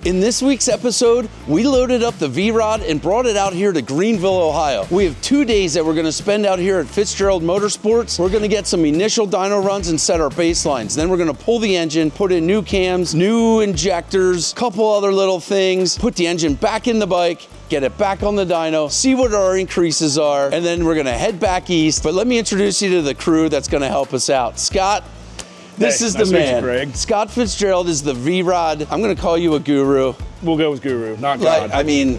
In this week's episode, we loaded up the V-Rod and brought it out here to Greenville, Ohio. We have 2 days that we're gonna spend out here at Fitzgerald Motorsports. We're gonna get some initial dyno runs and set our baselines. Then we're gonna pull the engine, put in new cams, new injectors, couple other little things, put the engine back in the bike, get it back on the dyno, see what our increases are, and then we're gonna head back east. But let me introduce you to the crew that's gonna help us out. Scott, this is the man. Greg. Scott Fitzgerald is the V-Rod. I'm gonna call you a guru. We'll go with guru, not God. I mean,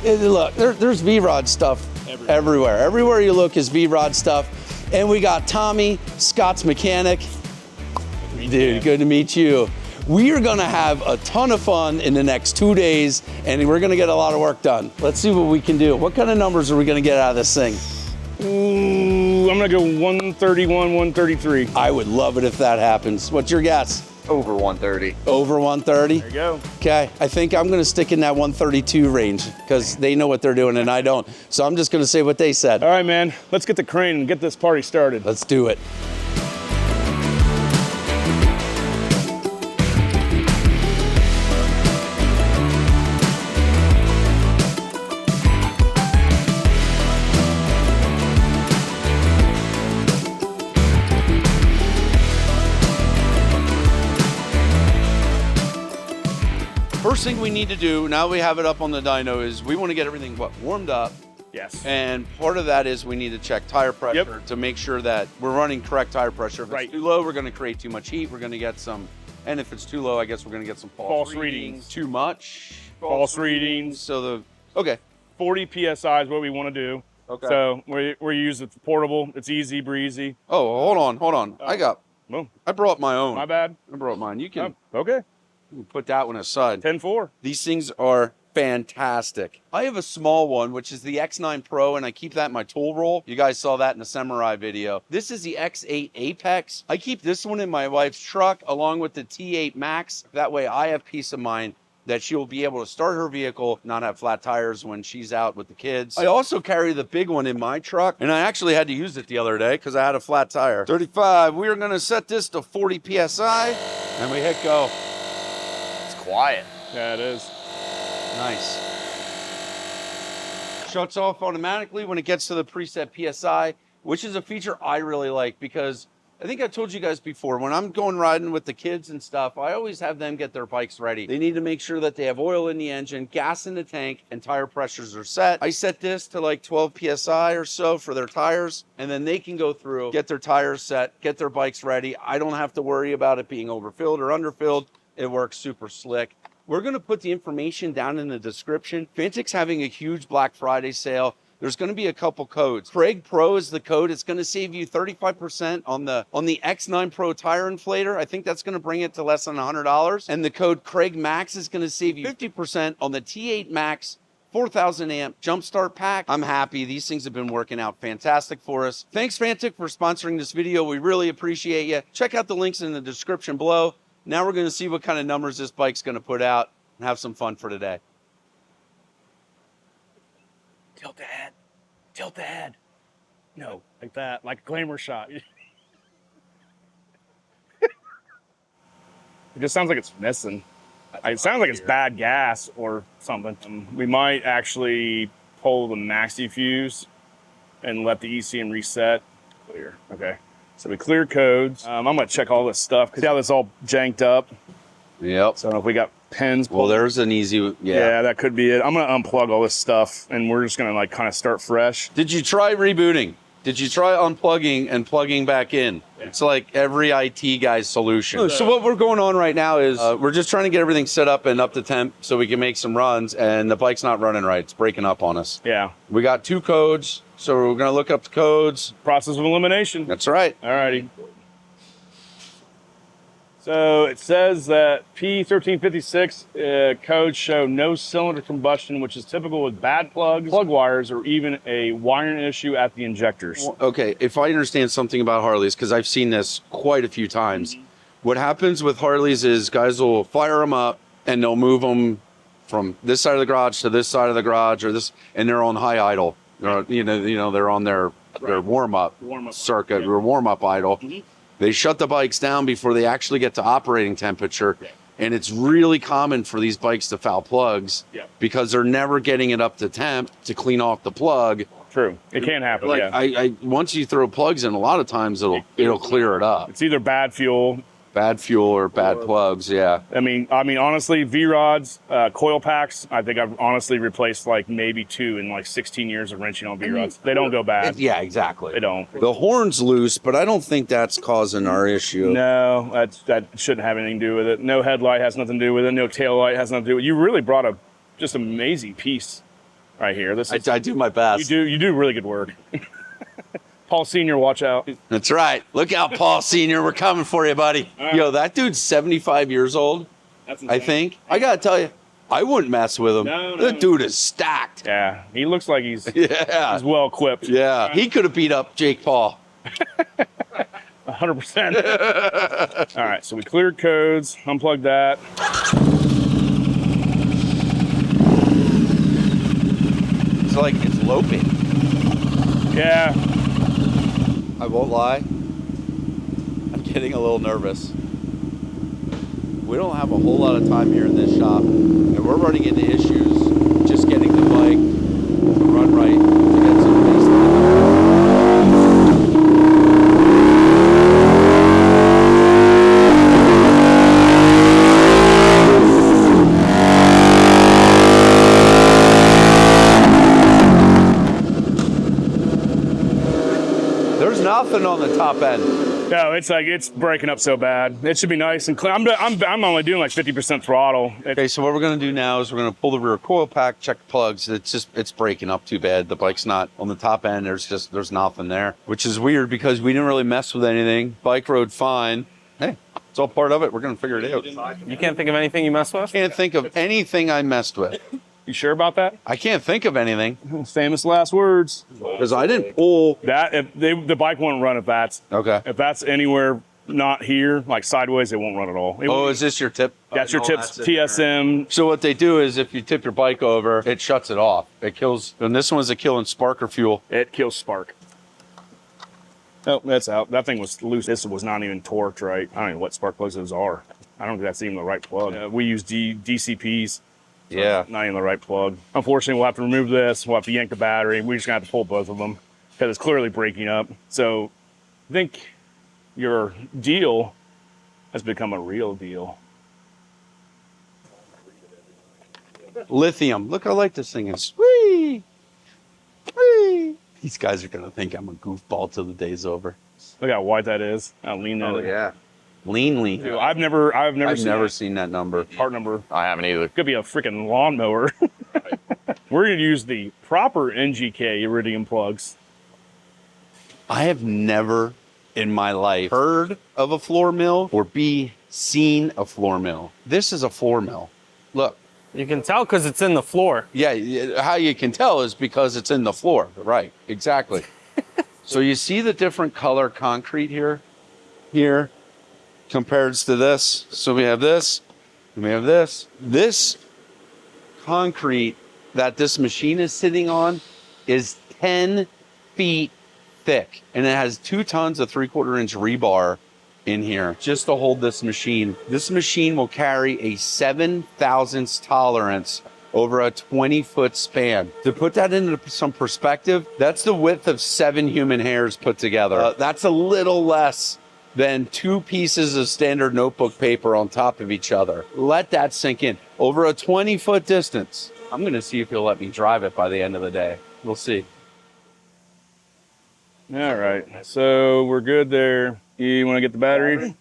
look, there's V-Rod stuff everywhere. Everywhere you look is V-Rod stuff. And we got Tommy, Scott's mechanic. Dude, good to meet you. We are gonna have a ton of fun in the next 2 days, and we're gonna get a lot of work done. Let's see what we can do. What kind of numbers are we gonna get out of this thing? Ooh, I'm gonna go 131, 133. I would love it if that happens. What's your guess? Over 130. Over 130? There you go. Okay, I think I'm gonna stick in that 132 range because they know what they're doing and I don't. So I'm just gonna say what they said. All right, man, let's get the crane and get this party started. Let's do it. First thing we need to do, now we have it up on the dyno, is we want to get everything warmed up. Yes. And part of that is we need to check tire pressure to make sure that we're running correct tire pressure. If it's too low, we're going to create too much heat. We're going to get some, and if it's too low, I guess we're going to get some false readings. Too much. False readings. So okay. 40 PSI is what we want to do. Okay. So we use it portable. It's easy breezy. Oh, hold on. I brought my own. My bad. I brought mine. You can Okay. put that one aside. 10-4. These things are fantastic. I have a small one, which is the X9 Pro, and I keep that in my tool roll. You guys saw that in the Samurai video. This is the X8 Apex. I keep this one in my wife's truck along with the T8 Max. That way I have peace of mind that she'll be able to start her vehicle, not have flat tires when she's out with the kids. I also carry the big one in my truck, and I actually had to use it the other day because I had a flat tire. 35, we are gonna set this to 40 PSI, and we hit go. It's quiet. Yeah, it is. Nice. Shuts off automatically when it gets to the preset PSI, which is a feature I really like because I think I told you guys before, when I'm going riding with the kids and stuff, I always have them get their bikes ready. They need to make sure that they have oil in the engine, gas in the tank, and tire pressures are set. I set this to like 12 PSI or so for their tires, and then they can go through, get their tires set, get their bikes ready. I don't have to worry about it being overfilled or underfilled. It works super slick. We're gonna put the information down in the description. Fantic's having a huge Black Friday sale. There's gonna be a couple codes. Craig Pro is the code. It's gonna save you 35% on the X9 Pro tire inflator. I think that's gonna bring it to less than $100. And the code Craig Max is gonna save you 50% on the T8 Max 4,000 amp jumpstart pack. I'm happy. These things have been working out fantastic for us. Thanks Fantic for sponsoring this video. We really appreciate you. Check out the links in the description below. Now we're gonna see what kind of numbers this bike's gonna put out and have some fun for today. Tilt the head. Tilt the head. No, like that, like a glamour shot. It just sounds like it's missing. It sounds like it's bad gas or something. We might actually pull the maxi fuse and let the ECM reset. Clear. Okay. So we clear codes. I'm gonna check all this stuff because how this all janked up. Yep. So if we got pins. Well, there's an easy, yeah, that could be it. I'm gonna unplug all this stuff and we're just gonna like kind of start fresh. Did you try rebooting? Did you try unplugging and plugging back in? Yeah. It's like every IT guy's solution. So what we're going on right now is we're just trying to get everything set up and up to temp so we can make some runs, and the bike's not running right. It's breaking up on us. Yeah. We got 2 codes, so we're gonna look up the codes. Process of elimination. That's right. All righty. So it says that P1356 codes show no cylinder combustion, which is typical with bad plugs, plug wires, or even a wiring issue at the injectors. Okay, if I understand something about Harleys, because I've seen this quite a few times, what happens with Harleys is guys will fire them up and they'll move them from this side of the garage to this side of the garage, or this, and they're on high idle. They're, you know, they're on their warm-up circuit, or warm-up idle. They shut the bikes down before they actually get to operating temperature. And it's really common for these bikes to foul plugs because they're never getting it up to temp to clean off the plug. True. It can happen, Like yeah. I once you throw plugs in, a lot of times it'll clear it up. It's either bad fuel. Bad fuel or bad plugs, yeah. I mean, honestly, V-rods, coil packs, I think I've honestly replaced like maybe 2 in like 16 years of wrenching on V-rods. They don't go bad. Yeah, exactly. They don't. The horn's loose, but I don't think that's causing our issue. No, that shouldn't have anything to do with it. No headlight has nothing to do with it. No tail light has nothing to do with it. You really brought a just amazing piece right here. This is, I do my best. You do really good work. Paul Sr., watch out. That's right. Look out, Paul Sr. We're coming for you, buddy. Right. Yo, that dude's 75 years old, That's insane. I think. I got to tell you, I wouldn't mess with him. No. That dude is stacked. Yeah, he looks like he's Yeah. well equipped. Yeah. He could have beat up Jake Paul. 100%. All right, so we cleared codes, unplugged that. It's like it's loping. Yeah, I won't lie. I'm getting a little nervous. We don't have a whole lot of time here in this shop, and we're running into issues just getting the bike to run right to get some baseline. There's nothing on the top end. no, it's breaking up so bad. It should be nice and clean. I'm only doing like 50% throttle. Okay, so what we're gonna do now is we're gonna pull the rear coil pack, check the plugs. It's breaking up too bad. The bike's not on the top end. There's nothing there, which is weird because we didn't really mess with anything. Bike rode fine. Hey, it's all part of it. We're gonna figure it out. You can't think of anything you messed with? Can't think of anything I messed with. You sure about that? I can't think of anything Famous last words. because I didn't pull. That if the bike won't run if that's anywhere not here, like sideways, it won't run at all. Oh, is this your tip? That's your No, tips, that's it. TSM. So what they do is if you tip your bike over, it shuts it off. It kills, and this one's a killing spark or fuel. It kills spark. Oh, that's out. That thing was loose. This was not even torqued right. I don't know what spark plugs those are. I don't think that's even the right plug. We use DCPs. So Yeah. not even the right plug. Unfortunately, we'll have to remove this. We'll have to yank the battery. We're just going to have to pull both of them because it's clearly breaking up. So I think your deal has become a real deal. Lithium. Look how light this thing is. Whee! Whee! These guys are going to think I'm a goofball till the day's over. Look how wide that is. How lean that is. yeah. Lean. Dude, I've never seen that number. part number. I haven't either. Could be a freaking lawnmower. We're going to use the proper NGK iridium plugs. I have never in my life heard of a floor mill or seen a floor mill. This is a floor mill. Look. You can tell because it's in the floor. Yeah, how you can tell is because it's in the floor. Right, exactly. So you see the different color concrete here compared to this. So we have this, and we have this. This concrete that this machine is sitting on is 10 feet thick, and it has 2 tons of 3/4 inch rebar in here just to hold this machine. This machine will carry a 7 thousandths tolerance over a 20-foot span. To put that into some perspective, that's the width of 7 human hairs put together. That's a little less than 2 pieces of standard notebook paper on top of each other. Let that sink in. Over a 20-foot distance. I'm gonna see if he'll let me drive it by the end of the day. We'll see. All right, so we're good there. You want to get the battery?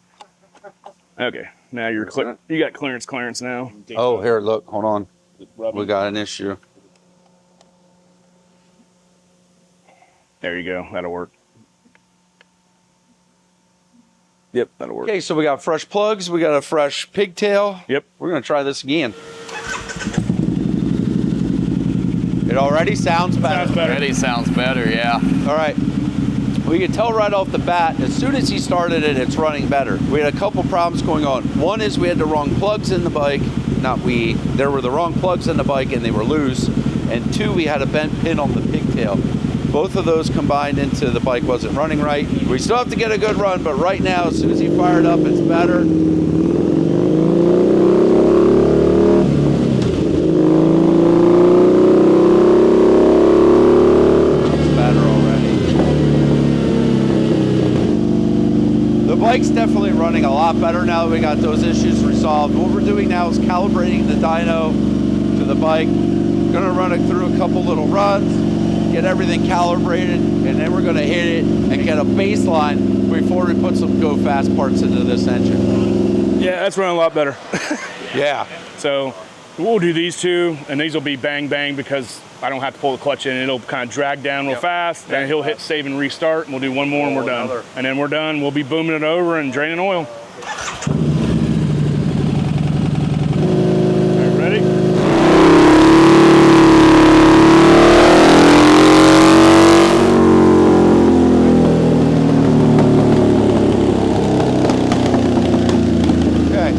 Okay, now you're clear. You got clearance now. Oh, here, look, hold on. We got an issue. There you go. That'll work. Yep, that'll work. Okay, so we got fresh plugs. We got a fresh pigtail. Yep. We're gonna try this again. It already sounds better. Sounds better. Already sounds better, yeah. All right. We can tell right off the bat, as soon as he started it, it's running better. We had a couple problems going on. One is we had the wrong plugs in the bike. There were the wrong plugs in the bike and they were loose. And 2, we had a bent pin on the pigtail. Both of those combined into the bike wasn't running right. We still have to get a good run, but right now, as soon as he fired up, it's better. bike's definitely running a lot better now that we got those issues resolved. What we're doing now is calibrating the dyno to the bike. Gonna run it through a couple little runs, get everything calibrated, and then we're gonna hit it and get a baseline before we put some go fast parts into this engine. Yeah, that's running a lot better. Yeah. So we'll do these two, and these will be bang bang because I don't have to pull the clutch in. It'll kind of drag down real fast. Then he'll hit save and restart, and we'll do one more and we're done. And then we're done. We'll be booming it over and draining oil. All right, ready? Okay.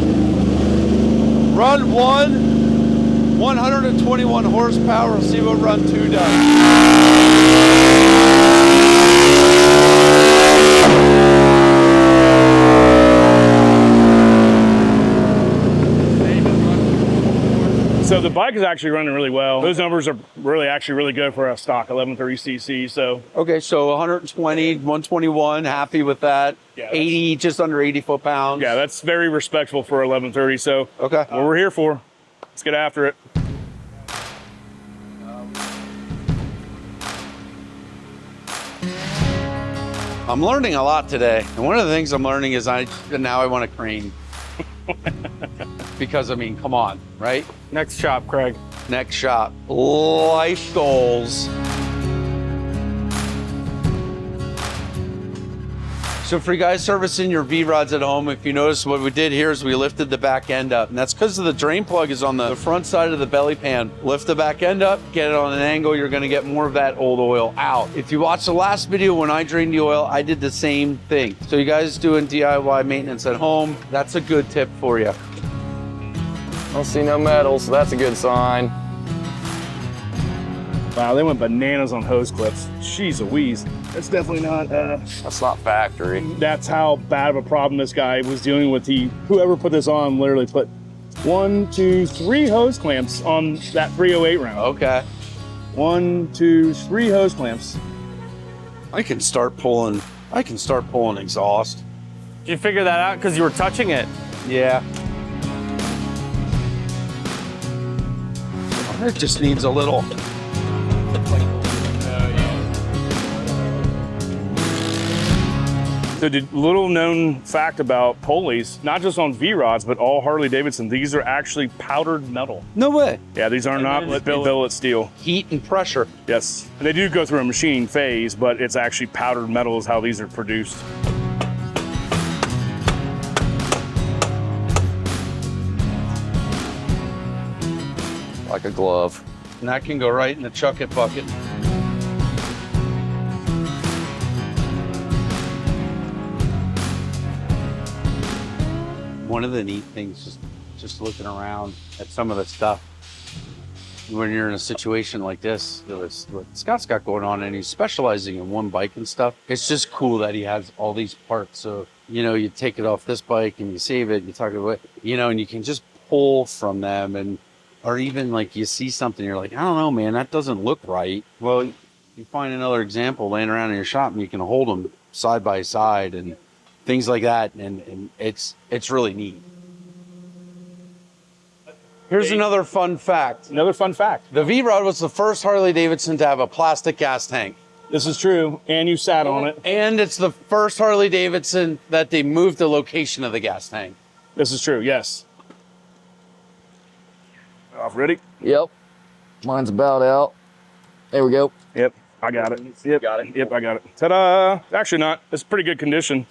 Run 1. 121 horsepower. We'll see what run 2 does. So the bike is actually running really well. Those numbers are actually really good for a stock 1130cc. So Okay, so 120, 121, happy with that. Yeah, 80, just under 80 foot-pounds. yeah, that's very respectful for 1130. So Okay. what we're here for. Let's get after it. I'm learning a lot today. And one of the things I'm learning is now I want a crane. Because, I mean, come on, right? Next shop, Craig. Next shop. Life goals. So for you guys servicing your V-rods at home, if you notice what we did here is we lifted the back end up. And that's because the drain plug is on the front side of the belly pan. Lift the back end up, get it on an angle, you're gonna get more of that old oil out. If you watched the last video when I drained the oil, I did the same thing. So you guys doing DIY maintenance at home, that's a good tip for you. I don't see no metal, so that's a good sign. Wow, they went bananas on hose clips. Jeez Louise. That's definitely not, That's not factory. that's how bad of a problem this guy was dealing with. Whoever put this on literally put 1, 2, 3 hose clamps on that 308 round. Okay. 1, 2, 3 hose clamps. I can start pulling exhaust. Did you figure that out because you were touching it? Yeah. It just needs a little. So the little known fact about pulleys, not just on V-rods, but all Harley Davidson, these are actually powdered metal. No way. Yeah, these are not billet steel. Heat and pressure. Yes, and they do go through a machining phase, but it's actually powdered metal is how these are produced. Like a glove. And that can go right in the chuck it bucket. One of the neat things, just looking around at some of the stuff, when you're in a situation like this, what Scott's got going on, and he's specializing in one bike and stuff, it's just cool that he has all these parts. So, you know, you take it off this bike and you save it, you talk about it, you know, and you can just pull from them. And or even like you see something, you're like, I don't know, man, that doesn't look right. Well, you find another example laying around in your shop and you can hold them side by side and things like that. And it's really neat. Here's another fun fact. Another fun fact. The V-Rod was the first Harley Davidson to have a plastic gas tank. This is true, and you sat on it. And it's the first Harley Davidson that they moved the location of the gas tank. This is true, yes. Off, ready? Yep. Mine's about out. There we go. Yep, I got it. Yep, got it. Yep, I got it. Ta-da! Actually not. It's pretty good condition.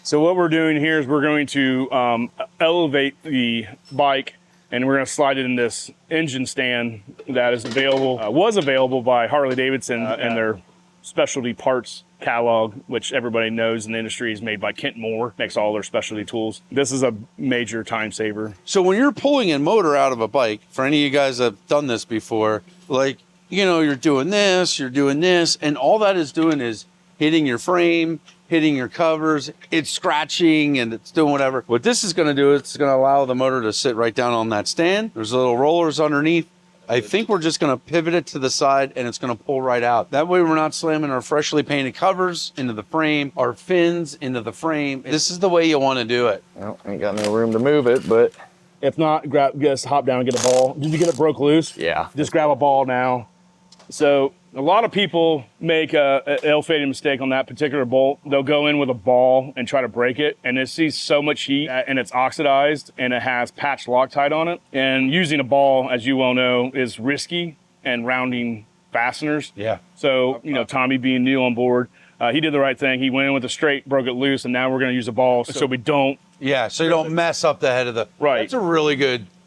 So what we're doing here is we're going to elevate the bike, and we're going to slide it in this engine stand that is available, was available by Harley Davidson and their specialty parts catalog, which everybody knows in the industry is made by Kent Moore, makes all their specialty tools. This is a major time saver. So when you're pulling a motor out of a bike, for any of you guys that have done this before, like, you know, you're doing this, and all that is doing is hitting your frame, hitting your covers, it's scratching and it's doing whatever. What this is gonna do, it's gonna allow the motor to sit right down on that stand. There's little rollers underneath. I think we're just going to pivot it to the side and it's going to pull right out. That way we're not slamming our freshly painted covers into the frame, our fins into the frame. This is the way you want to do it. Well, ain't got no room to move it, but If not, just hop down and get a ball. Did you get it broke loose? yeah. Just grab a ball now. So a lot of people make a ill-fated mistake on that particular bolt. They'll go in with a ball and try to break it, and it sees so much heat and it's oxidized and it has patch Loctite on it. And using a ball, as you well know, is risky and rounding fasteners. Yeah. So, you know, Tommy being new on board, he did the right thing. He went in with a straight, broke it loose, and now we're going to use a ball so we don't. Yeah, so you don't mess up the head of the... Right.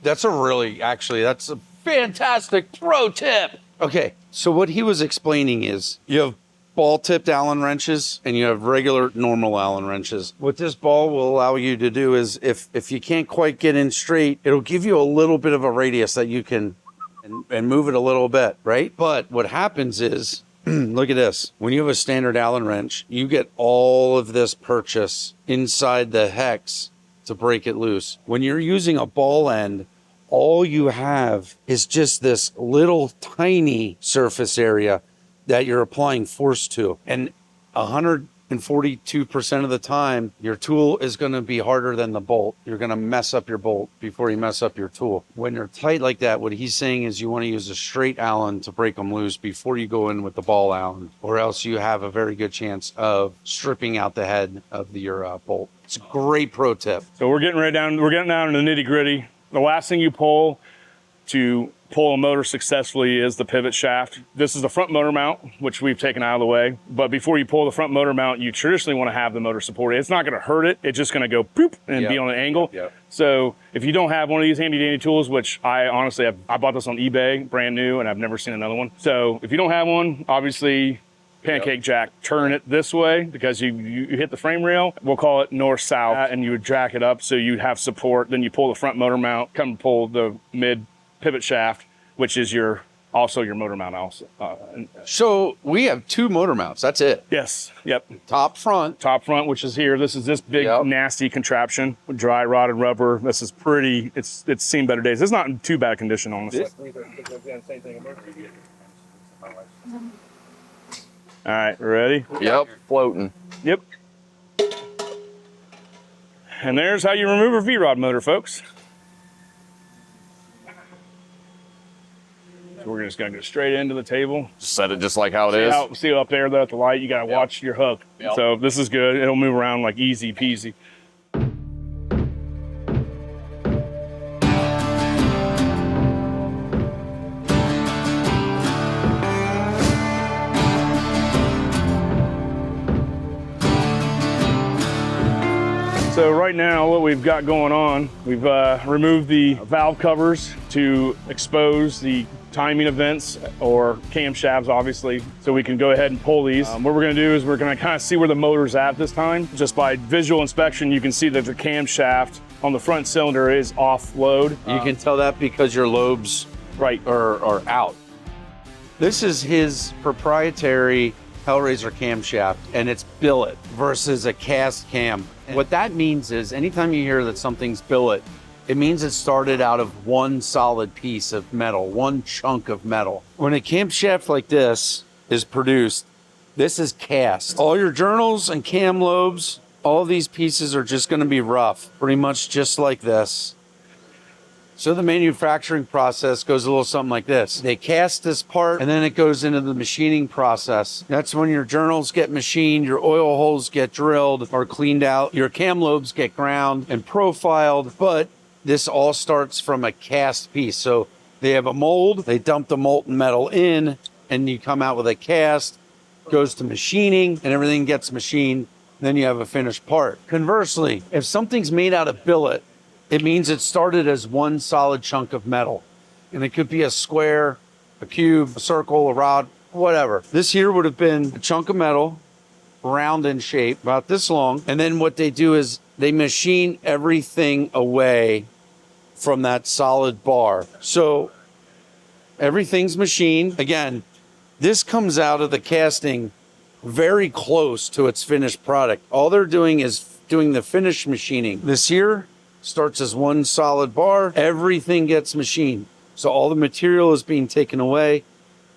That's a fantastic pro tip. Okay, so what he was explaining is you have ball-tipped Allen wrenches and you have regular, normal Allen wrenches. What this ball will allow you to do is if you can't quite get in straight, it'll give you a little bit of a radius that you can and move it a little bit, right? But what happens is, look at this. When you have a standard Allen wrench, you get all of this purchase inside the hex to break it loose. When you're using a ball end, all you have is just this little tiny surface area that you're applying force to. And 142% of the time, your tool is going to be harder than the bolt. You're going to mess up your bolt before you mess up your tool. When you're tight like that, what he's saying is you want to use a straight Allen to break them loose before you go in with the ball Allen, or else you have a very good chance of stripping out the head of your bolt. It's a great pro tip. So we're getting down to the nitty gritty. The last thing you pull to pull a motor successfully is the pivot shaft. This is the front motor mount, which we've taken out of the way. But before you pull the front motor mount, you traditionally want to have the motor supported. It's not going to hurt it. It's just going to go poop and be on an angle. Yep. So if you don't have one of these handy dandy tools, which I honestly have, I bought this on eBay, brand new, and I've never seen another one. So if you don't have one, obviously pancake jack, turn it this way because you hit the frame rail. We'll call it north-south, and you would jack it up so you'd have support. Then you pull the front motor mount, come pull the mid pivot shaft, which is also your motor mount also. So we have two motor mounts. That's it. Yes, yep. Top front. Top front, which is here. This is this big, nasty contraption with dry rotted rubber. This is pretty, it's seen better days. It's not in too bad condition, honestly. All right, ready? Yep, floating. Yep. And there's how you remove a V-rod motor, folks. So we're just gonna go straight into the table. Just set it just like how it is. See up there at the light, you gotta watch your hook. Yep. So this is good. It'll move around like easy peasy. So right now, what we've got going on, we've removed the valve covers to expose the timing events or camshafts, obviously, so we can go ahead and pull these. What we're gonna do is we're gonna kind of see where the motor's at this time. Just by visual inspection, you can see that the camshaft on the front cylinder is off load. You can tell that because your lobes are out. This is his proprietary Hellraiser camshaft, and it's billet versus a cast cam. What that means is anytime you hear that something's billet, it means it started out of one solid piece of metal, one chunk of metal. When a camshaft like this is produced, this is cast. All your journals and cam lobes, all these pieces are just going to be rough, pretty much just like this. So the manufacturing process goes a little something like this. They cast this part and then it goes into the machining process. That's when your journals get machined, your oil holes get drilled or cleaned out, your cam lobes get ground and profiled, but this all starts from a cast piece. So they have a mold, they dump the molten metal in, and you come out with a cast, goes to machining, and everything gets machined. Then you have a finished part. Conversely, if something's made out of billet, it means it started as one solid chunk of metal. And it could be a square, a cube, a circle, a rod, whatever. This here would have been a chunk of metal, round in shape, about this long. And then what they do is they machine everything away from that solid bar. So everything's machined. Again, this comes out of the casting very close to its finished product. All they're doing is doing the finished machining. This here starts as one solid bar. Everything gets machined. So all the material is being taken away.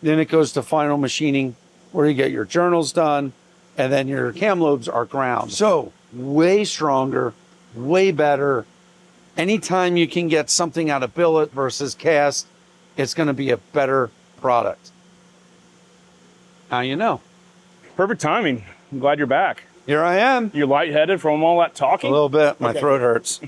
Then it goes to final machining where you get your journals done, and then your cam lobes are ground. So way stronger, way better. Anytime you can get something out of billet versus cast, it's going to be a better product. Now you know. Perfect timing. I'm glad you're back. Here I am. You're lightheaded from all that A talking? little bit. My Okay. throat hurts.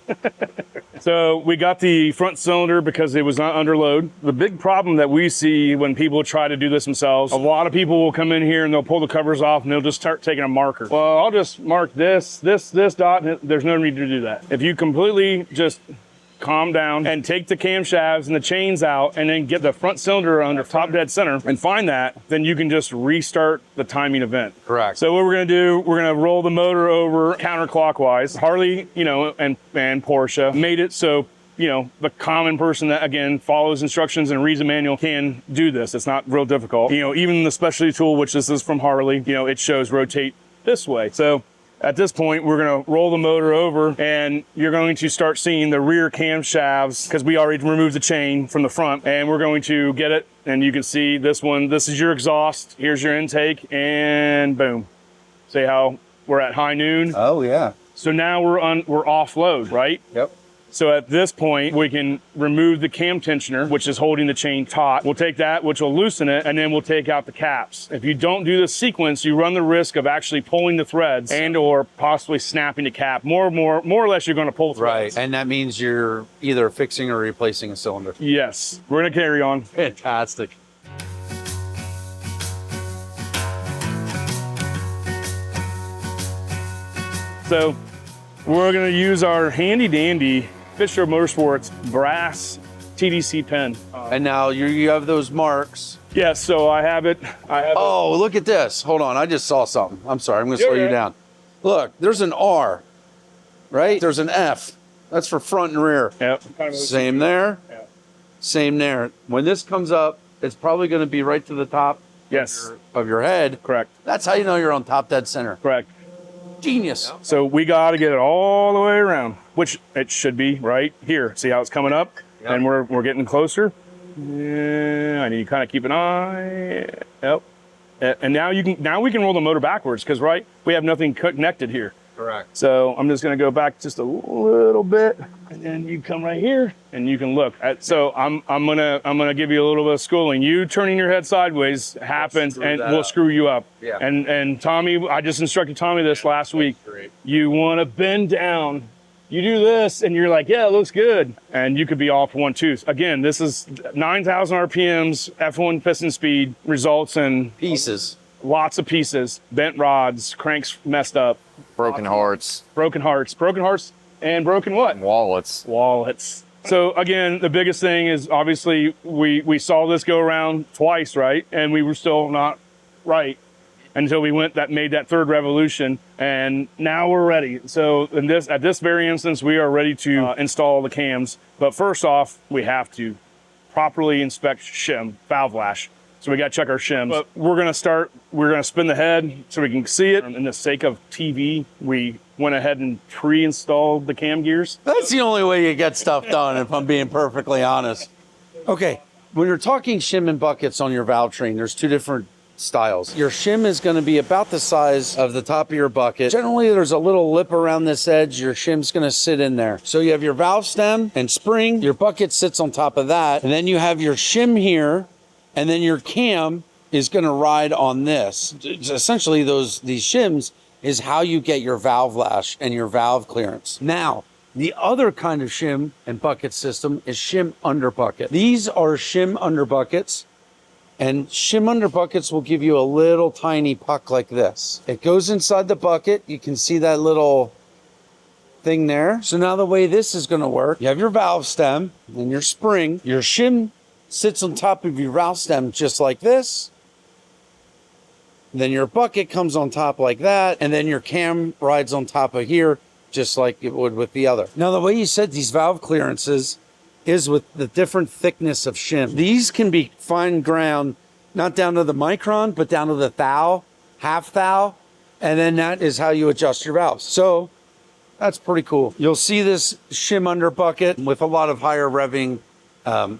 So we got the front cylinder because it was not under load. The big problem that we see when people try to do this themselves, a lot of people will come in here and they'll pull the covers off and they'll just start taking a marker. Well, I'll just mark this dot, and there's no need to do that. If you completely just calm down and take the camshafts and the chains out and then get the front cylinder under top dead center and find that, then you can just restart the timing event. Correct. So what we're gonna do, we're gonna roll the motor over counterclockwise. Harley, and Porsche made it so, the common person that, again, follows instructions and reads a manual can do this. It's not real difficult. Even the specialty tool, which this is from Harley, it shows rotate this way. So at this point, we're gonna roll the motor over and you're going to start seeing the rear camshafts because we already removed the chain from the front, and we're going to get it. And you can see this one, this is your exhaust. Here's your intake, and boom. See how we're at high noon? Oh, yeah. So now we're off load, right? Yep. So at this point, we can remove the cam tensioner, which is holding the chain taut. We'll take that, which will loosen it, and then we'll take out the caps. If you don't do this sequence, you run the risk of actually pulling the threads and or possibly snapping the cap. More or less, you're going to pull threads. Right. And that means you're either fixing or replacing a cylinder. Yes. We're going to carry on. Fantastic. So we're going to use our handy dandy Fisher Motorsports brass TDC pen. And now you have those marks. Yes, so I have it. Oh, look at this. Hold on. I just saw something. I'm sorry. I'm going to slow you Okay. down. Look, there's an R, right? There's an F. That's for front and rear. Yep. Kind of Same there. Yeah. Same there. When this comes up, it's probably going to be right to the top Yes, of your head. correct, That's how you know you're on top dead center. correct. Genius. So we got to get it all the way around, which it should be right here. See how it's coming up? Yep. And we're getting closer. Yeah, I need to kind of keep an eye. Yep. And now we can roll the motor backwards because we have nothing connected here. Correct. So I'm just going to go back just a little bit, and then you come right here and you can look. So I'm gonna give you a little bit of schooling. You turning your head sideways happens, screw and that we'll up. screw you up. Yeah. And Tommy, I just instructed Tommy this last week. Great. You want to bend down. You do this, and you're like, yeah, it looks good, and you could be off one tooth. Again, this is 9,000 RPMs, F1 piston speed, results in Pieces. lots of pieces, bent rods, cranks messed up, Broken hearts, broken hearts, and broken what? wallets. Wallets. So again, the biggest thing is obviously we saw this go around twice, right? And we were still not right until we made that third revolution, and now we're ready. So at this very instance, we are ready to install the cams. But first off, we have to properly inspect shim, valve lash. So we got to check our shims. But we're going to spin the head so we can see it. And in the sake of TV, we went ahead and pre-installed the cam gears. That's the only way you get stuff done, if I'm being perfectly honest. Okay, when you're talking shim and buckets on your valve train, there's two different styles. Your shim is going to be about the size of the top of your bucket. Generally, there's a little lip around this edge. Your shim's going to sit in there. So you have your valve stem and spring. Your bucket sits on top of that. And then you have your shim here. And then your cam is going to ride on this. Essentially, these shims is how you get your valve lash and your valve clearance. Now, the other kind of shim and bucket system is shim under bucket. These are shim under buckets, and shim under buckets will give you a little tiny puck like this. It goes inside the bucket. You can see that little thing there. So now the way this is going to work, you have your valve stem and your spring. Your shim sits on top of your valve stem just like this. Then your bucket comes on top like that, and then your cam rides on top of here just like it would with the other. Now the way you set these valve clearances is with the different thickness of shim. These can be fine ground, not down to the micron, but down to the thou, half thou, and then that is how you adjust your valves. So that's pretty cool. You'll see this shim under bucket with a lot of higher revving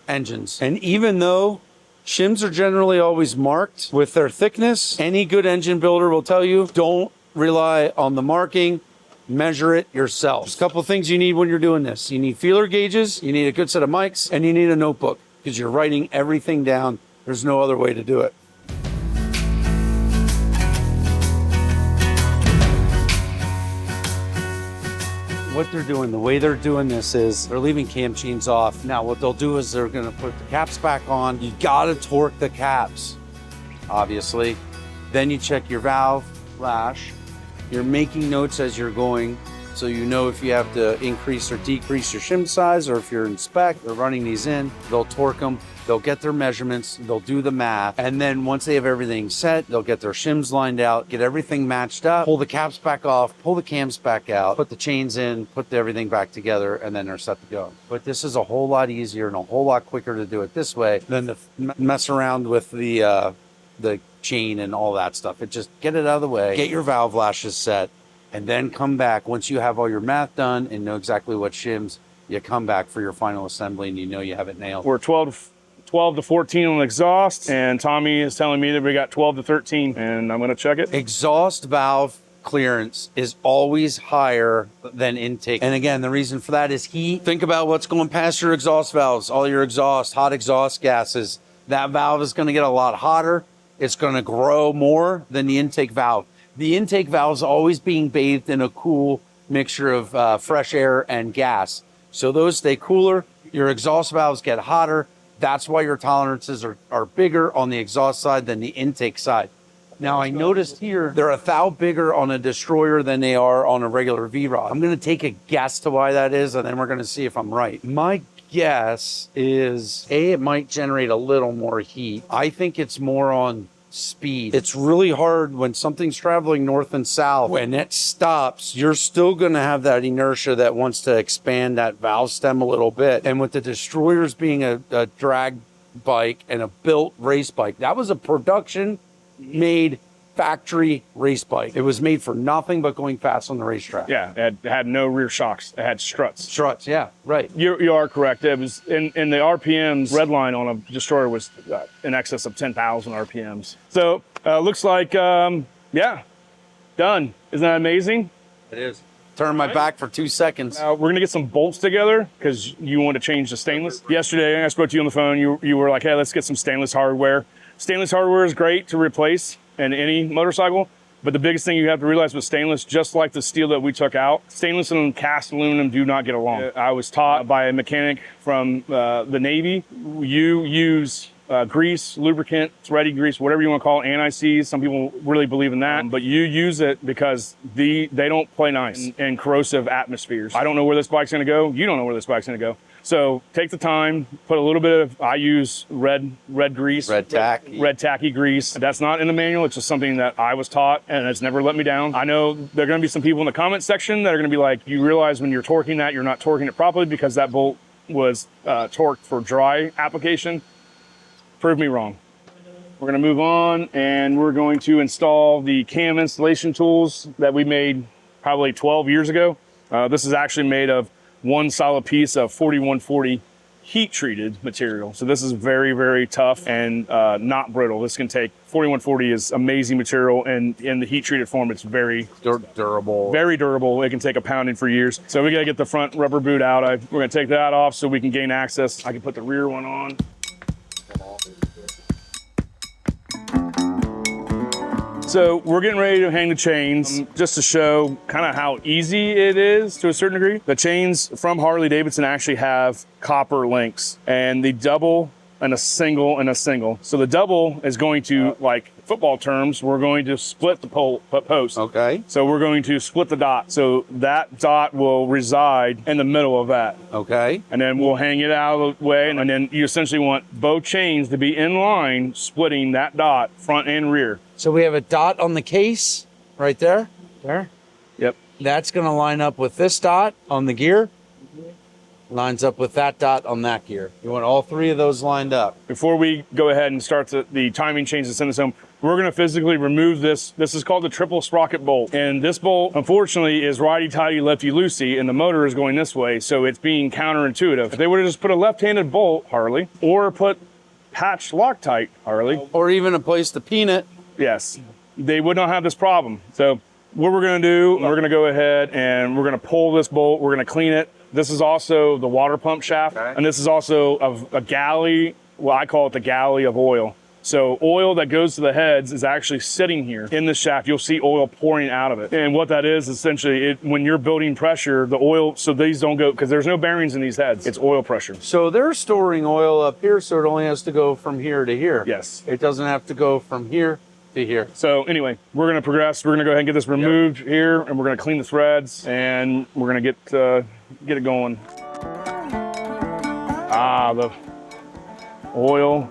engines. And even though shims are generally always marked with their thickness, any good engine builder will tell you, don't rely on the marking, measure it yourself. There's a couple of things you need when you're doing this. You need feeler gauges, you need a good set of mics, and you need a notebook because you're writing everything down. There's no other way to do it. What they're doing, the way they're doing this is they're leaving cam chains off. Now what they'll do is they're gonna put the caps back on. You gotta torque the caps, obviously. Then you check your valve lash. You're making notes as you're going, so you know if you have to increase or decrease your shim size, or if you're in spec, they're running these in, they'll torque them, they'll get their measurements, they'll do the math, and then once they have everything set, they'll get their shims lined out, get everything matched up, pull the caps back off, pull the cams back out, put the chains in, put everything back together, and then they're set to go. But this is a whole lot easier and a whole lot quicker to do it this way than to mess around with the chain and all that stuff. It just get it out of the way, get your valve lashes set, and then come back once you have all your math done and know exactly what shims, you come back for your final assembly and you know you have it nailed. We're 12 to 14 on the exhaust, and Tommy is telling me that we got 12 to 13, and I'm gonna check it. Exhaust valve clearance is always higher than intake. And again, the reason for that is heat. Think about what's going past your exhaust valves, all your exhaust, hot exhaust gases. That valve is gonna get a lot hotter. It's gonna grow more than the intake valve. The intake valve is always being bathed in a cool mixture of fresh air and gas. So those stay cooler, your exhaust valves get hotter. That's why your tolerances are bigger on the exhaust side than the intake side. Now I noticed here, they're 1 thou bigger on a destroyer than they are on a regular V-Rod. I'm gonna take a guess to why that is, and then we're gonna see if I'm right. My guess is, it might generate a little more heat. I think it's more on speed. It's really hard when something's traveling north and south. When it stops, you're still going to have that inertia that wants to expand that valve stem a little bit. And with the destroyers being a drag bike and a built race bike, that was a production made factory race bike. It was made for nothing but going fast on the racetrack. Yeah, it had no rear shocks. It had struts. Struts, yeah, right. You are correct. It was in the RPMs. Red line on a destroyer was in excess of 10,000 RPMs. So looks like, yeah, done. Isn't that amazing? It is. Turn my back for 2 seconds. We're gonna get some bolts together because you want to change the stainless. Yesterday, I spoke to you on the phone. You were like, hey, let's get some stainless hardware. Stainless hardware is great to replace in any motorcycle, but the biggest thing you have to realize with stainless, just like the steel that we took out, stainless and cast aluminum do not get along. I was taught by a mechanic from the Navy, you use grease, lubricant, thready grease, whatever you want to call it, anti-seize. Some people really believe in that, but you use it because they don't play nice in corrosive atmospheres. I don't know where this bike's gonna go. You don't know where this bike's gonna go. So take the time, put a little bit of, I use red grease. Red tacky grease. That's not in the manual. It's just something that I was taught and it's never let me down. I know there are gonna be some people in the comment section that are gonna be like, you realize when you're torquing that, you're not torquing it properly because that bolt was torqued for dry application. Prove me wrong. We're gonna move on and we're going to install the cam installation tools that we made probably 12 years ago. This is actually made of one solid piece of 4140 heat treated material. So this is very, very tough and not brittle. This can take, 4140 is amazing material, and in the heat treated form, it's very durable. Very durable. It can take a pounding for years. So we gotta get the front rubber boot out. We're gonna take that off so we can gain access. I can put the rear one on. So we're getting ready to hang the chains just to show kind of how easy it is to a certain degree. The chains from Harley Davidson actually have copper links, and the double and a single and a single. So the double is going to, like football terms, we're going to split the post. Okay. So we're going to split the dot. So that dot will reside in the middle of that. Okay. And then we'll hang it out of the way. And then you essentially want both chains to be in line, splitting that dot front and rear. So we have a dot on the case right there. There. Yep. That's going to line up with this dot on the gear. Lines up with that dot on that gear. You want all three of those lined up. Before we go ahead and start the timing chains and send this home, we're gonna physically remove this. This is called the triple sprocket bolt. And this bolt, unfortunately, is righty-tighty, lefty-loosey, and the motor is going this way, so it's being counterintuitive. If they would've just put a left-handed bolt, Harley, or put patched Loctite, Harley. Or even a place to peen it. Yes, they would not have this problem. So what we're gonna do, we're gonna go ahead and we're gonna pull this bolt, we're gonna clean it. This is also the water pump shaft, and this is also a galley, well, I call it the galley of oil. So oil that goes to the heads is actually sitting here in the shaft. You'll see oil pouring out of it. And what that is, essentially, when you're building pressure, the oil, so these don't go, because there's no bearings in these heads. It's oil pressure. So they're storing oil up here, so it only has to go from here to here. Yes. It doesn't have to go from here to here. So anyway, we're gonna progress. We're gonna go ahead and get this removed here, and we're gonna clean the threads, and we're gonna get it going. The oil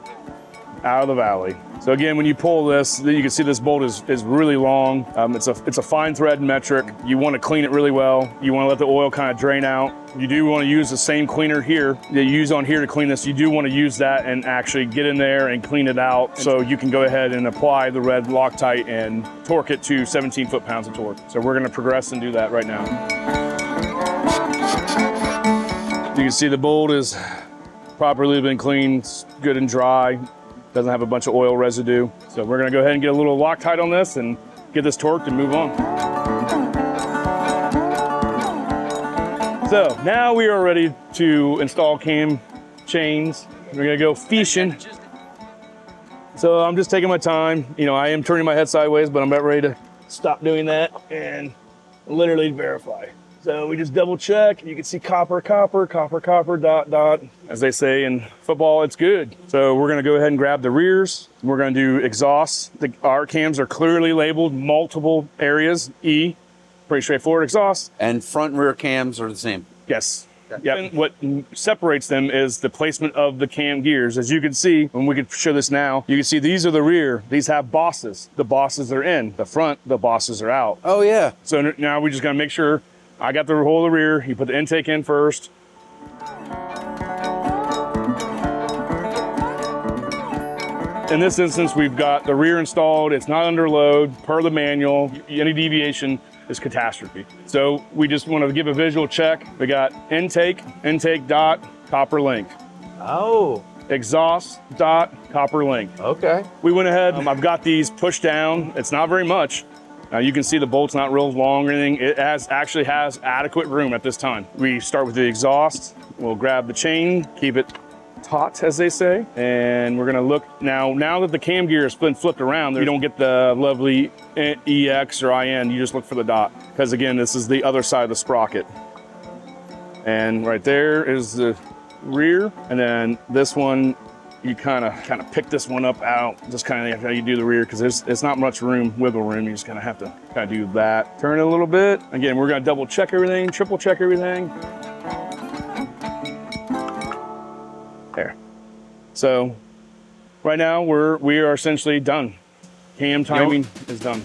out of the valley. So again, when you pull this, you can see this bolt is really long. It's a fine thread metric. You want to clean it really well. You want to let the oil kind of drain out. You do want to use the same cleaner here that you use on here to clean this. You do want to use that and actually get in there and clean it out, so you can go ahead and apply the red Loctite and torque it to 17 foot-pounds of torque. So we're going to progress and do that right now. You can see the bolt is properly been cleaned, it's good and dry. Doesn't have a bunch of oil residue. So we're gonna go ahead and get a little Loctite on this and get this torqued and move on. So now we are ready to install cam chains. We're gonna go fishing. So I'm just taking my time. You know, I am turning my head sideways, but I'm about ready to stop doing that and literally verify. So we just double check. You can see copper, copper, copper, copper, dot, dot. As they say in football, it's good. So we're gonna go ahead and grab the rears. We're gonna do exhaust. Our cams are clearly labeled multiple areas, E, pretty straightforward, exhaust. And front and rear cams are the same. Yes. Yep. And what separates them is the placement of the cam gears. As you can see, when we can show this now, you can see these are the rear. These have bosses. The bosses are in. The front, the bosses are out. Oh yeah. So now we just gotta make sure I got the whole of the rear. You put the intake in first. In this instance, we've got the rear installed. It's not under load per the manual. Any deviation is catastrophe. So we just want to give a visual check. We got intake dot, copper link. Oh. Exhaust dot, copper link. Okay. We went ahead, I've got these pushed down. It's not very much. Now you can see the bolt's not real long or anything. It actually has adequate room at this time. We start with the exhaust. We'll grab the chain, keep it taut, as they say. And we're gonna look, now that the cam gear has been flipped around, you don't get the lovely EX or IN, you just look for the dot. Because again, this is the other side of the sprocket. And right there is the rear. And then this one, you kind of pick this one up out, just kind of how you do the rear, because there's not much room, wiggle room. You just kind of have to kind of do that. Turn it a little bit. Again, we're gonna double check everything, triple check everything. There. So right now we are essentially done. Cam timing is done.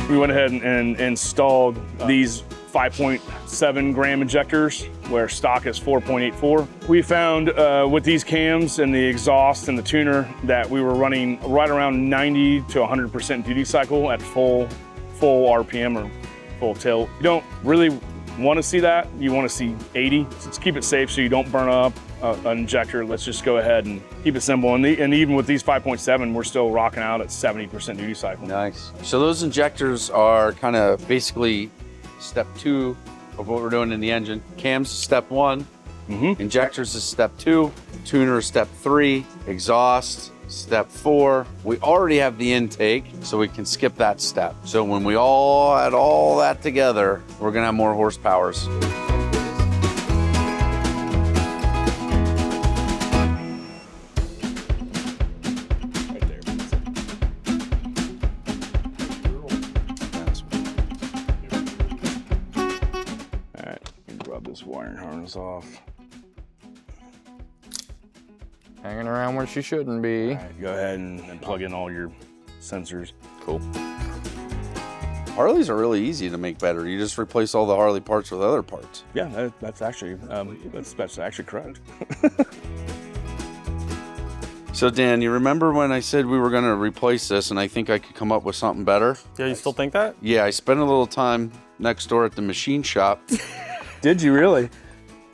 We went ahead and installed these 5.7 gram injectors where stock is 4.84. We found with these cams and the exhaust and the tuner that we were running right around 90 to 100% duty cycle at full RPM or full tilt. You don't really want to see that. You want to see 80. So let's keep it safe so you don't burn up an injector. Let's just go ahead and keep it simple. And even with these 5.7, we're still rocking out at 70% duty cycle. Nice. So those injectors are kind of basically step 2 of what we're doing in the engine. Cams is step 1, injectors is step 2, tuner is step 3, exhaust step 4. We already have the intake, so we can skip that step. So when we all add all that together, we're gonna have more horsepowers. Wiring harness off. Hanging around where she shouldn't be. All right, go ahead and plug in all your sensors. Cool. Harleys are really easy to make better. You just replace all the Harley parts with other parts. Yeah, that's actually that's actually correct. So Dan, you remember when I said we were going to replace this and I think I could come up with something better? Yeah, you still think that? Yeah, I spent a little time next door at the machine shop Did you really?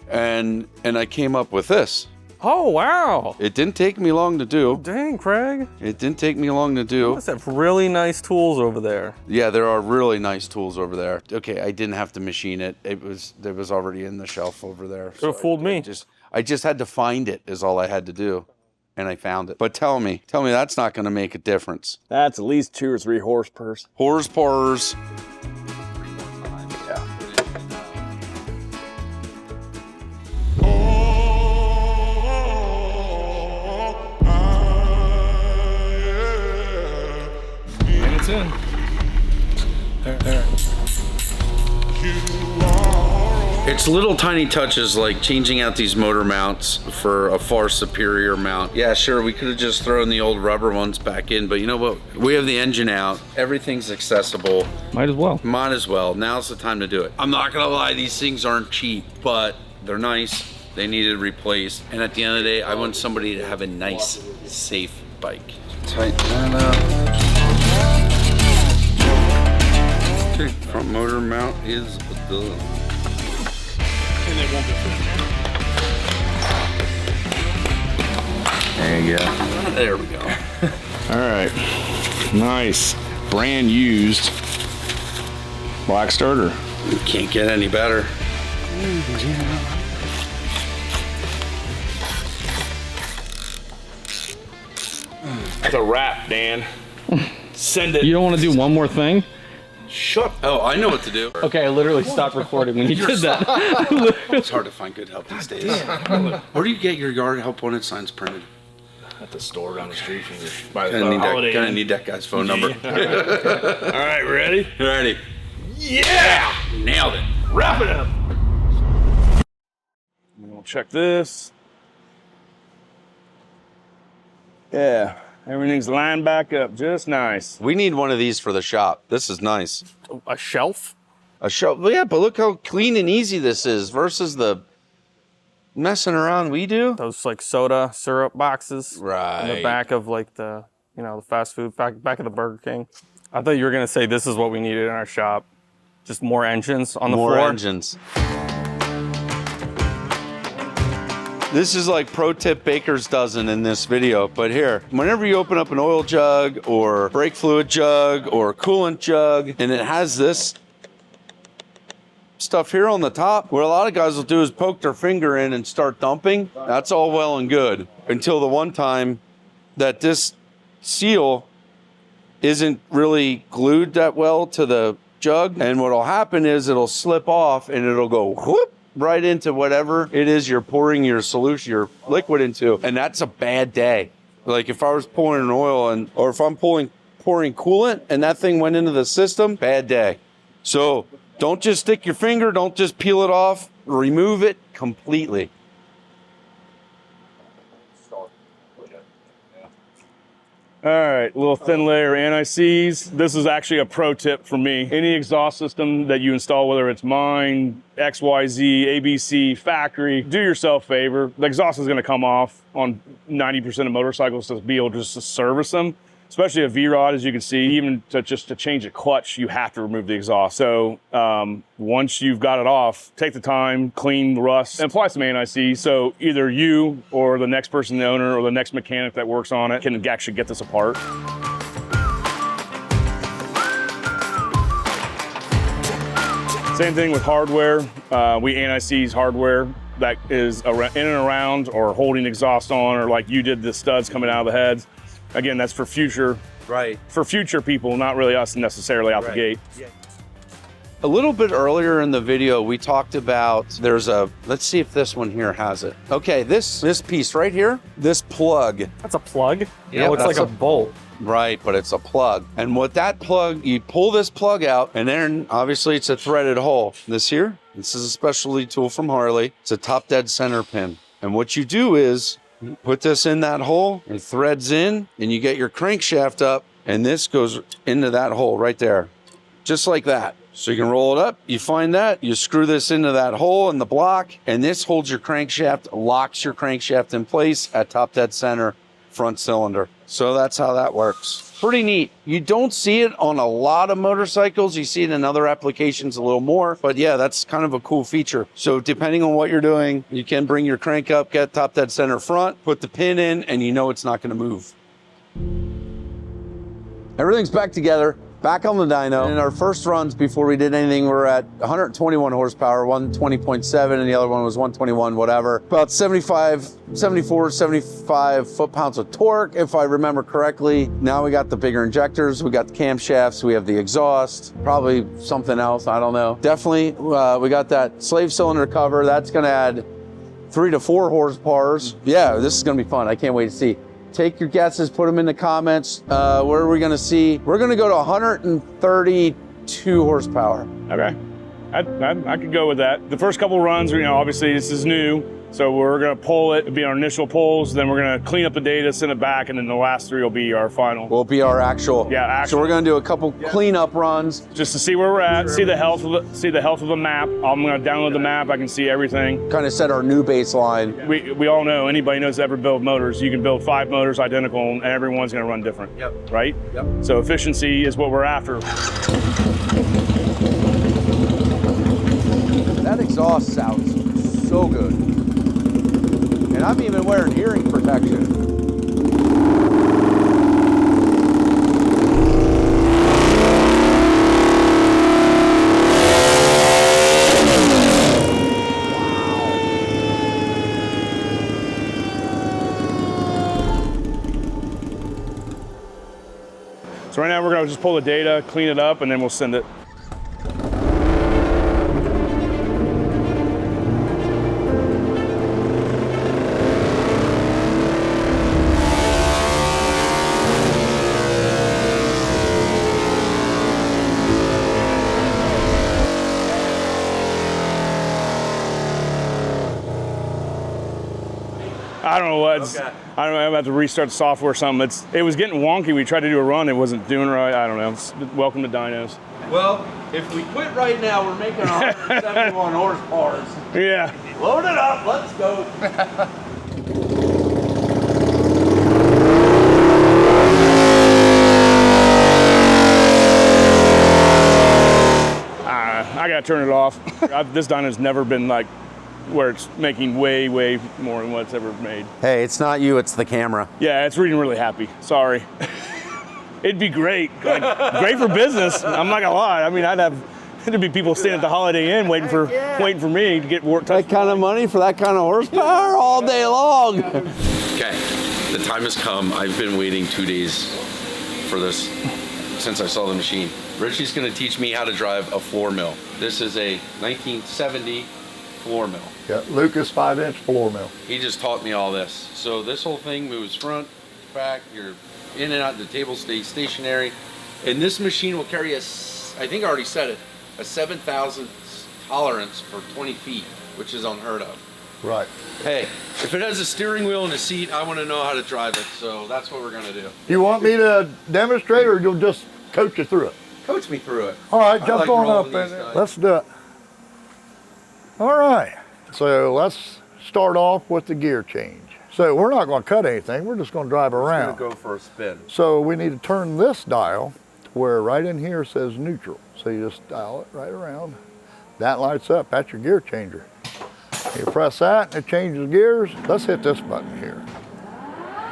and I came up with this. Oh, wow. It didn't take me long to do. Dang, Craig. It didn't take me long to You do. must have really nice tools over there. Yeah, there are really nice tools over there. Okay, I didn't have to machine it. It was already in the shelf over there. Could have fooled me. I just had to find it is all I had to do. And I found it. But tell me that's not going to make a difference. That's at least 2 or 3 horsepower. Horsepowers. And it's in. There. It's little tiny touches like changing out these motor mounts for a far superior mount. Yeah, sure, we could have just thrown the old rubber ones back in, but you know what? We have the engine out. Everything's accessible. Might as well. Might as well. Now's the time to do it. I'm not gonna lie, these things aren't cheap, but they're nice. They needed replaced. And at the end of the day, I want somebody to have a nice, safe bike. Tighten that up. Okay, front motor mount is done. And it won't get There you go. There we go. All right. Nice. Brand used black starter. You can't get any better. It's a wrap, Dan. Send it. You don't want to do one more thing? Shut. Oh, I know what to do. Okay, I literally stopped recording when you did that. It's hard to find good help these days. Where do you get your yard help wanted signs printed? At the store down the street from your, by the Gonna Holiday need that guy's phone number. All right, ready? Ready? Yeah! Nailed it. Wrap it up. We'll check this. Yeah, everything's lined back up just nice. We need one of these for the shop. This is nice. A shelf? A shop. Well, yeah, but look how clean and easy this is versus the messing around we do. Those like soda syrup boxes. Right. In the back of like the, the fast food, back of the Burger King. I thought you were gonna say this is what we needed in our shop. Just more engines on the floor. More engines. This is like pro tip baker's dozen in this video, but here, whenever you open up an oil jug or brake fluid jug or coolant jug, and it has this stuff here on the top, what a lot of guys will do is poke their finger in and start dumping. That's all well and good until the one time that this seal isn't really glued that well to the jug, and what'll happen is it'll slip off and it'll go whoop right into whatever it is you're pouring your solution, your liquid into, and that's a bad day. Like if I was pouring an oil or if I'm pouring coolant and that thing went into the system, bad day. So don't just stick your finger, don't just peel it off, remove it completely. All right, a little thin layer anti-seize. This is actually a pro tip for me. Any exhaust system that you install, whether it's mine, XYZ, ABC, factory, do yourself a favor. The exhaust is gonna come off on 90% of motorcycles to be able just to service them. Especially a V-Rod, as you can see, even to change a clutch, you have to remove the exhaust. So once you've got it off, take the time, clean the rust, and apply some anti-seize. So either you or the next person, the owner, or the next mechanic that works on it can actually get this apart. Same thing with hardware. We anti-seize hardware that is in and around or holding exhaust on, or like you did the studs coming out of the heads. Again, that's for future, for future people, not really us necessarily out the gate. Yeah. A little bit earlier in the video, we talked about let's see if this one here has it. Okay, this piece right here, this plug. That's a plug? Yeah, it looks like a bolt. Right, but it's a plug. And with that plug, you pull this plug out, and then obviously it's a threaded hole. This is a specialty tool from Harley. It's a top dead center pin. And what you do is, put this in that hole, it threads in, and you get your crankshaft up, and this goes into that hole right there. just like that. So you can roll it up, you find that, you screw this into that hole in the block, and this holds your crankshaft, locks your crankshaft in place at top dead center, front cylinder. So that's how that works. Pretty neat. You don't see it on a lot of motorcycles. You see it in other applications a little more, but yeah, that's kind of a cool feature. So depending on what you're doing, you can bring your crank up, get top dead center front, put the pin in, and you know it's not going to move. Everything's back together, back on the dyno. In our first runs before we did anything, we're at 121 horsepower, 120.7, and the other one was 121, whatever. About 74, 75 foot-pounds of torque, if I remember correctly. Now we got the bigger injectors, we got the camshafts, we have the exhaust, probably something else, I don't know. Definitely, we got that slave cylinder cover. That's gonna add 3 to 4 horsepower. Yeah, this is gonna be fun. I can't wait to see. Take your guesses, put them in the comments. Where are we gonna see? We're gonna go to 132 horsepower. Okay, I could go with that. The first couple runs, obviously this is new, so we're gonna pull it. It'll be our initial pulls, then we're gonna clean up the data, send it back, and then the last 3 will be our final. Will be our actual. Yeah, actual. So we're gonna do a couple cleanup runs. Just to see where we're at, see the health of the map. I'm gonna download the map, I can see everything. Kind of set our new baseline. We all know, anybody knows ever build motors, you can build 5 motors identical and everyone's gonna run different. Yep. Right? Yep. So efficiency is what we're after. That exhaust sounds so good. And I'm even wearing hearing protection. So right now we're gonna just pull the data, clean it up, and then we'll send it. I don't know what. Okay. I don't know. I'm about to restart the software or something. It was getting wonky. We tried to do a run. It wasn't doing right. I don't know. Welcome to Dynos. Well, if we quit right now, we're making 171 horsepower. Yeah. Load it up. Let's go. I gotta turn it off. This dyno's never been like where it's making way more than what it's ever made. Hey, it's not you, it's the camera. Yeah, it's reading really happy. Sorry. It'd be great. Like, great for business. I'm not gonna lie. I mean, there'd be people standing at the Holiday Inn waiting for me to get work. That kind of money for that kind of horsepower all day long. Okay, the time has come. I've been waiting 2 days for this since I saw the machine. Richie's gonna teach me how to drive a floor mill. This is a 1970 floor mill. Yeah, Lucas 5-inch floor mill. He just taught me all this. So this whole thing moves front, back, you're in and out, the table stays stationary. And this machine will carry I think I already said it, a 7,000 tolerance for 20 feet, which is unheard of. Right. Hey, if it has a steering wheel and a seat, I want to know how to drive it. So that's what we're gonna do. You want me to demonstrate or you'll just coach you through it? Coach me through it. All right, I jump like on rolling up these and guys. let's do it. All right, so let's start off with the gear change. So we're not gonna cut anything, we're just gonna drive around. Just gonna go for a spin. So we need to turn this dial to where right in here says neutral. So you just dial it right around. That lights up, that's your gear changer. You press that, it changes gears. Let's hit this button here.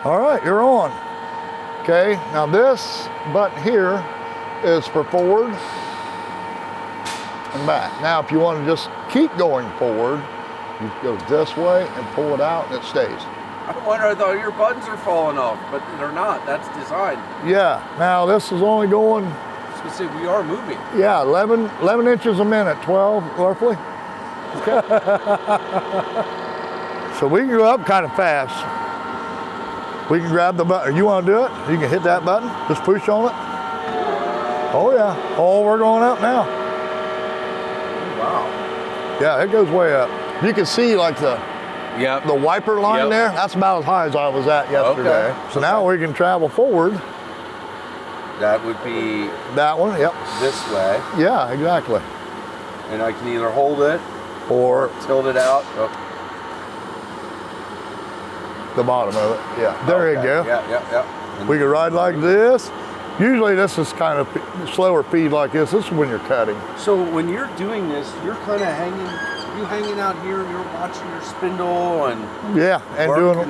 All right, you're on. Okay, now this button here is for forward and back. Now, if you want to just keep going forward, you go this way and pull it out and it stays. I wonder, I thought your buttons are falling off, but they're not. That's design. Yeah, now this is only going, I was gonna say, we are moving. yeah, 11 inches a minute, 12 roughly. So we can go up kind of fast. We can grab the button. You want to do it? You can hit that button, just push on it. Oh yeah, oh, we're going up now. Wow. Yeah, it goes way up. You can see like the Yep. wiper line Yep. there. That's about as high as I was at yesterday. Okay. So now we can travel forward. That would be That one, yep. this way. Yeah, exactly. And I can either hold it Or tilt it out. Oh, the bottom of it. Yeah, there okay. you go. Yeah. And We can ride like this. Usually this is kind of slower feed like this. This is when you're cutting. so when you're doing this, you're kind of hanging out here, you're watching your spindle and Yeah, and work doing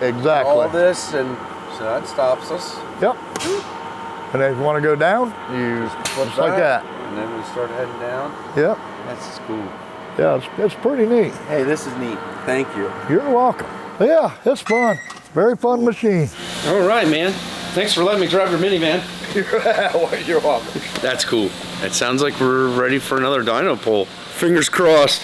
and exactly. all this, and so that stops us. Yep. And if you want to go down, you just like that. And then we start heading down. Yep. That's cool. Yeah, it's pretty neat. Hey, this is neat. Thank you. You're welcome. Yeah, it's fun. Very fun machine. All right, man. Thanks for letting me drive your minivan. You're welcome. That's cool. It sounds like we're ready for another dyno pull. Fingers crossed.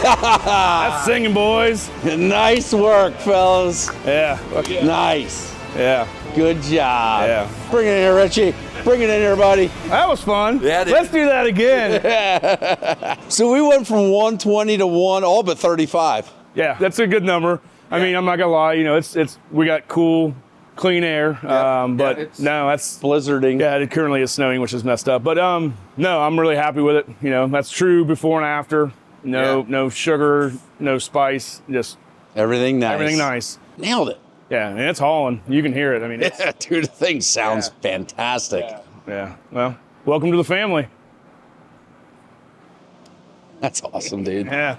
That's singing, boys. Nice work, fellas. Yeah. Nice. Yeah. Good job. Yeah. Bring it in here, Richie. Bring it in here, buddy. That was fun. Yeah, it is. Let's do that again. So we went from 120 to all but 35. Yeah, that's a good number. I mean, I'm not gonna lie. You know, it's we got cool, clean air. But it's no, that's Blizzarding. yeah. It currently is snowing, which is messed up. But no, I'm really happy with it. You know, that's true before and after. No sugar, no spice, just Everything nice. everything nice. Nailed it. Yeah, and it's hauling. You can hear it. I mean, it's, Yeah, dude, the thing sounds fantastic. yeah. Well, welcome to the family. That's awesome, dude. Yeah.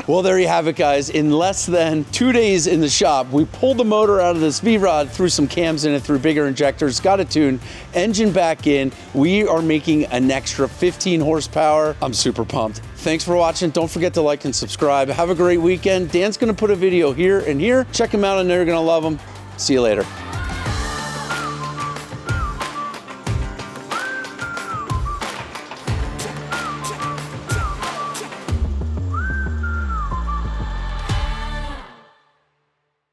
Well, there you have it, guys. In less than 2 days in the shop, we pulled the motor out of this V-Rod, threw some cams in it, threw bigger injectors, got it tuned, engine back in. We are making an extra 15 horsepower. I'm super pumped. Thanks for watching. Don't forget to like and subscribe. Have a great weekend. Dan's gonna put a video here and here. Check him out and you're gonna love him. See you later.